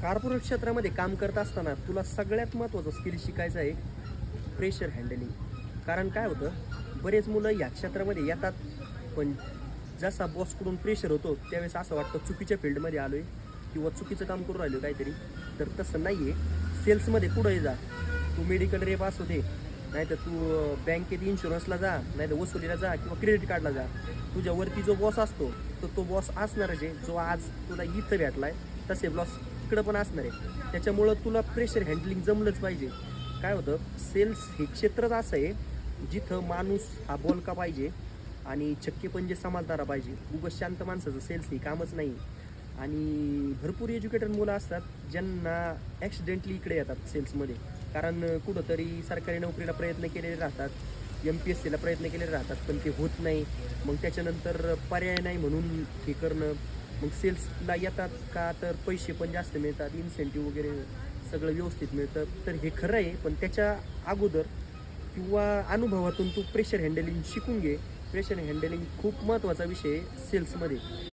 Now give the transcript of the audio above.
Corporate क्षेत्रामध्ये काम करत असताना तुला सगळ्यात महत्त्वाचं स्किल शिकायचं आहे प्रेशर हँडलिंग. कारण काय होतं, बरेच मुलं ह्या क्षेत्रामध्ये येतात पण जसा बॉसकडून प्रेशर होतो त्यावेळेस असं वाटतं चुकीच्या फील्डमध्ये आलो आहे किंवा चुकीचं काम करून राहिलो काहीतरी. तर तसं नाही आहे. सेल्समध्ये कुठंही जा, तू मेडिकल रेप असू दे, नाहीतर तू बँकेत इन्शुरन्सला जा, नाहीतर वसुलीला जा किंवा क्रेडिट कार्डला जा, तुझ्यावरती जो बॉस असतो तो बॉस असणारच आहे. जो आज तुला इथं भेटला आहे तसे बॉस इकडं पण असणार आहे. त्याच्यामुळं तुला प्रेशर हँडलिंग जमलंच पाहिजे. काय होतं, सेल्स हे क्षेत्रच असं आहे जिथं माणूस हा बोलका पाहिजे आणि चक्के पंजे समजदारा पाहिजे. उगाच शांत माणसाचं सेल्स हे कामच नाही. आणि भरपूर एज्युकेटेड मुलं असतात ज्यांना ॲक्सिडेंटली इकडे येतात सेल्समध्ये. कारण कुठंतरी सरकारी नोकरीला प्रयत्न केलेले राहतात, MPSCला प्रयत्न केलेले राहतात पण ते होत नाही. मग त्याच्यानंतर पर्याय नाही म्हणून हे करणं. मग सेल्सला येतात का तर पैसे पण जास्त मिळतात, इन्सेंटिव्ह वगैरे सगळं व्यवस्थित मिळतं. तर हे खरं आहे, पण त्याच्या अगोदर किंवा अनुभवातून तू प्रेशर हँडलिंग शिकून घे. प्रेशर हँडलिंग खूप महत्त्वाचा विषय आहे सेल्समध्ये.